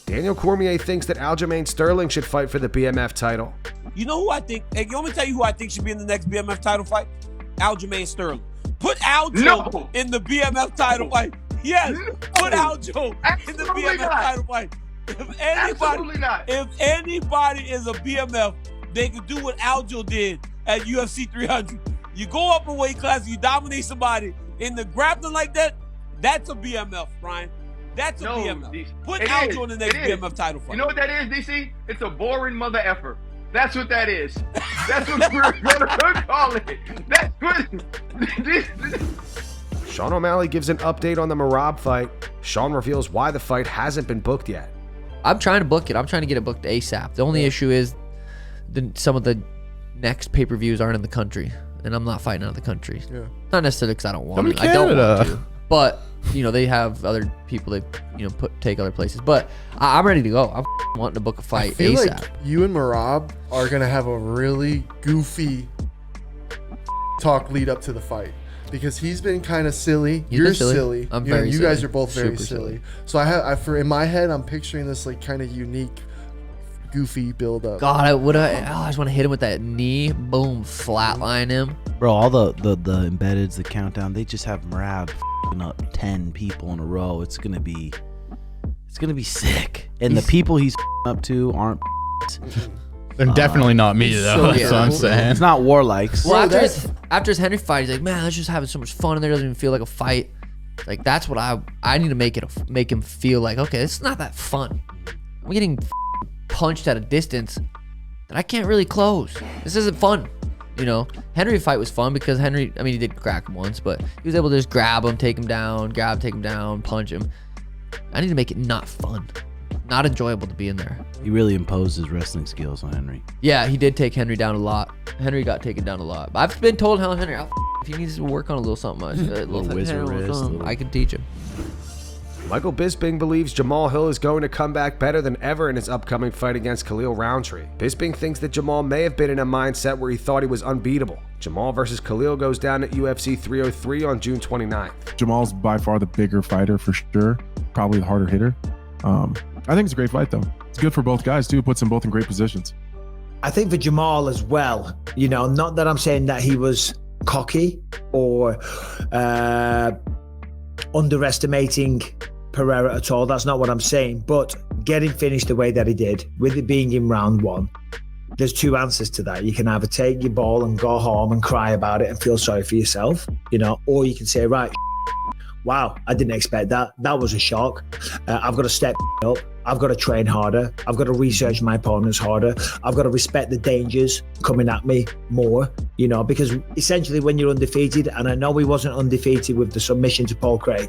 Daniel Cormier thinks that Aljamain Sterling should fight for the BMF title. You know who I think? Hey, you want me to tell you who I think should be in the next BMF title fight? Aljamain Sterling. Put Aljo in the BMF title fight. Yes, put Aljo in the BMF title fight. If anybody is a BMF, they can do what Aljo did at UFC 300. You go up a weight class, you dominate somebody in the grappling like that. That's a BMF, Brian. That's a BMF. Put Aljo in the next BMF title fight. You know what that is, DC? It's a boring mother effer. That's what that is. That's what we're gonna call it. That's what. Sean O'Malley gives an update on the Merab fight. Sean reveals why the fight hasn't been booked yet. I'm trying to book it. I'm trying to get it booked ASAP. The only issue is some of the next pay-per-views aren't in the country, and I'm not fighting out of the country. Yeah. Not necessarily because I don't want to. I don't want to. But they have other people that take other places. But I'm ready to go. I'm wanting to book a fight ASAP. I feel like you and Merab are gonna have a really goofy talk lead up to the fight. Because he's been kind of silly. You're silly. I'm very silly. You guys are both very silly. So in my head, I'm picturing this like kind of unique, goofy build up. God, I just want to hit him with that knee. Boom, flatline him. Bro, all the embeddeds, the countdown, they just have Merab up 10 people in a row. It's gonna be sick. And the people he's up to aren't. They're definitely not me, though. That's what I'm saying. It's not Warlikes. Well, after his Henry fight, he's like, man, let's just having so much fun in there. Doesn't even feel like a fight. Like, that's what I need to make him feel like, okay, it's not that fun. I'm getting punched at a distance that I can't really close. This isn't fun. Henry fight was fun because Henry, he did crack him once, but he was able to just grab him, take him down, punch him. I need to make it not fun. Not enjoyable to be in there. He really imposed his wrestling skills on Henry. Yeah, he did take Henry down a lot. Henry got taken down a lot. But I've been told Henry, if he needs to work on a little something, I can teach him. Michael Bisping believes Jamahal Hill is going to come back better than ever in his upcoming fight against Khalil Roundtree. Bisping thinks that Jamahal may have been in a mindset where he thought he was unbeatable. Jamahal versus Khalil goes down at UFC 303 on June 29th. Jamal's by far the bigger fighter for sure. Probably the harder hitter. I think it's a great fight, though. It's good for both guys, too. It puts them both in great positions. I think for Jamahal as well, not that I'm saying that he was cocky or underestimating Pereira at all. That's not what I'm saying. But getting finished the way that he did, with it being in round one, there's two answers to that. You can either take your ball and go home and cry about it and feel sorry for yourself, or you can say, right, wow, I didn't expect that. That was a shock. I've got to step up. I've got to train harder. I've got to research my opponents harder. I've got to respect the dangers coming at me more, because essentially when you're undefeated, and I know he wasn't undefeated with the submission to Paul Craig,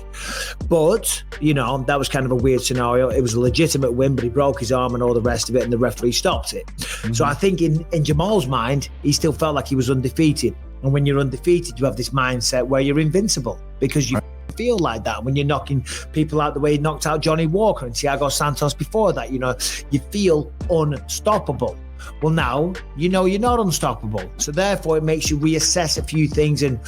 but, that was kind of a weird scenario. It was a legitimate win, but he broke his arm and all the rest of it, and the referee stopped it. Mm-hmm. So I think in Jamal's mind, he still felt like he was undefeated. And when you're undefeated, you have this mindset where you're invincible because you feel like that when you're knocking people out the way he knocked out Johnny Walker and Thiago Santos before that. You feel unstoppable. Well, now you're not unstoppable, so therefore it makes you reassess a few things and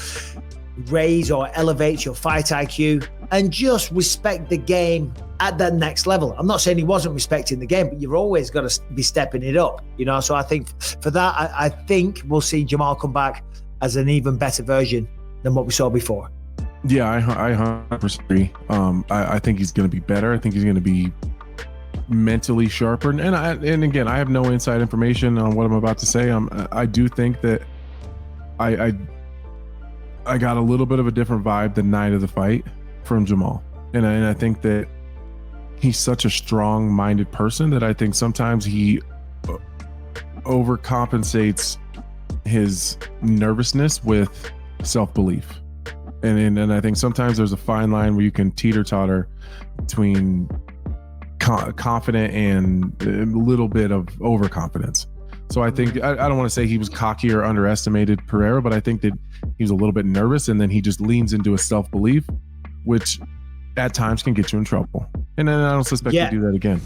raise or elevate your fight IQ and just respect the game at that next level. I'm not saying he wasn't respecting the game, but you've always got to be stepping it up, so I think for that, I think we'll see Jamahal come back as an even better version than what we saw before. Yeah, I 100% agree. I think he's going to be better. I think he's going to be mentally sharper. And again, I have no inside information on what I'm about to say. I do think that I got a little bit of a different vibe the night of the fight from Jamahal. And I think that he's such a strong-minded person that I think sometimes he overcompensates his nervousness with self-belief. And I think sometimes there's a fine line where you can teeter-totter between confident and a little bit of overconfidence. So I think, I don't want to say he was cocky or underestimated Pereira, but I think that he was a little bit nervous, and then he just leans into a self-belief, which at times can get you in trouble. And then I don't suspect he'll do that again.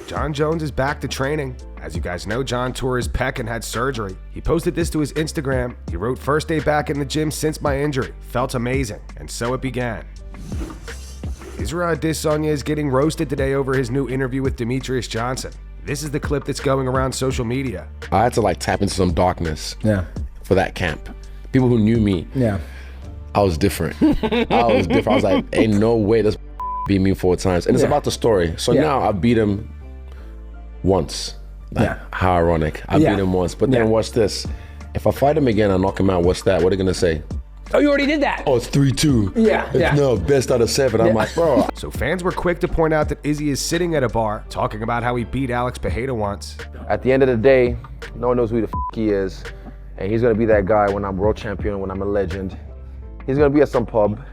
Jon Jones is back to training. As you guys know, Jon tore his pec and had surgery. He posted this to his Instagram. He wrote, "First day back in the gym since my injury. Felt amazing. And so it began." Israel Adesanya is getting roasted today over his new interview with Demetrius Johnson. This is the clip that's going around social media. I had to like tap into some darkness for that camp. People who knew me, I was different. I was like, ain't no way this beat me 4 times. And it's about the story. So now I beat him once. Like, how ironic. I beat him once. But then watch this. If I fight him again, I knock him out, what's that? What are they gonna say? Oh, you already did that. Oh, it's 3-2. No, best out of 7. I'm like, bro. So fans were quick to point out that Izzy is sitting at a bar talking about how he beat Alex Pereira once. At the end of the day, no one knows who the he is. And he's gonna be that guy when I'm world champion, when I'm a legend. He's gonna be at some pub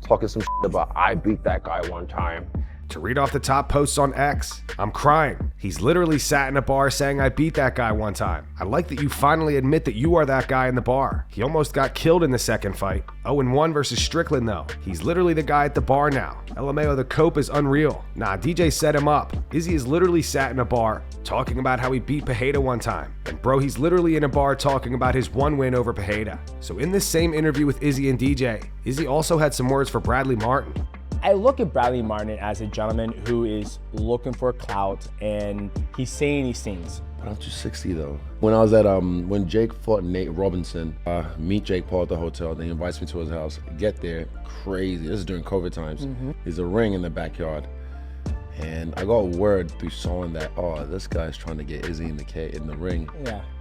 talking some about, I beat that guy one time. To read off the top posts on X, I'm crying. He's literally sat in a bar saying I beat that guy one time. I like that you finally admit that you are that guy in the bar. He almost got killed in the second fight. 0-1 versus Strickland though. He's literally the guy at the bar now. LMAO, the cope is unreal. Nah, DJ set him up. Izzy is literally sat in a bar talking about how he beat Pereira one time. And bro, he's literally in a bar talking about his one win over Pereira. So in this same interview with Izzy and DJ, Izzy also had some words for Bradley Martyn. I look at Bradley Martyn as a gentleman who is looking for clout, and he's saying these things. But I'm 260 though. When I was at, when Jake fought Nate Robinson, meet Jake Paul at the hotel, then he invites me to his house. Get there, crazy. This is during COVID times. There's a ring in the backyard. And I got word through someone that, oh, this guy's trying to get Izzy in the ring.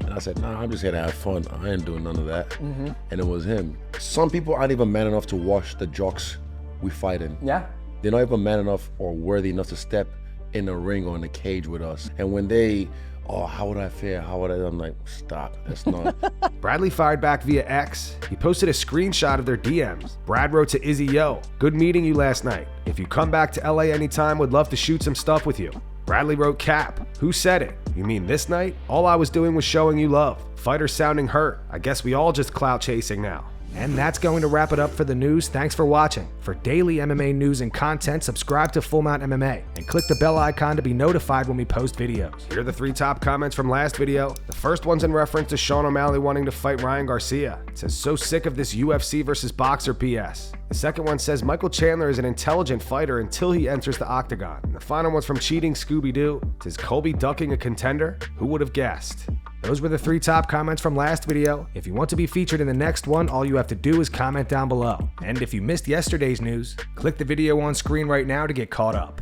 And I said, nah, I'm just here to have fun. I ain't doing none of that. And it was him. Some people aren't even man enough to watch the jocks we fight in. They're not even man enough or worthy enough to step in the ring or in the cage with us. And when they, oh, how would I fare? How would I? I'm like, stop, that's not. Bradley fired back via X. He posted a screenshot of their DMs. Brad wrote to Izzy, yo, good meeting you last night. If you come back to LA anytime, would love to shoot some stuff with you. Bradley wrote, Cap, who said it? You mean this night? All I was doing was showing you love. Fighter sounding hurt. I guess we all just clout chasing now. And that's going to wrap it up for the news. Thanks for watching. For daily MMA news and content, subscribe to Full Mount MMA and click the bell icon to be notified when we post videos. Here are the 3 top comments from last video. The first one's in reference to Sean O'Malley wanting to fight Ryan Garcia. It says, so sick of this UFC versus boxer BS. The second one says, Michael Chandler is an intelligent fighter until he enters the octagon. And the final one's from Cheating Scooby-Doo. It says, Colby ducking a contender? Who would have guessed? Those were the 3 top comments from last video. If you want to be featured in the next one, all you have to do is comment down below. And if you missed yesterday's news, click the video on screen right now to get caught up.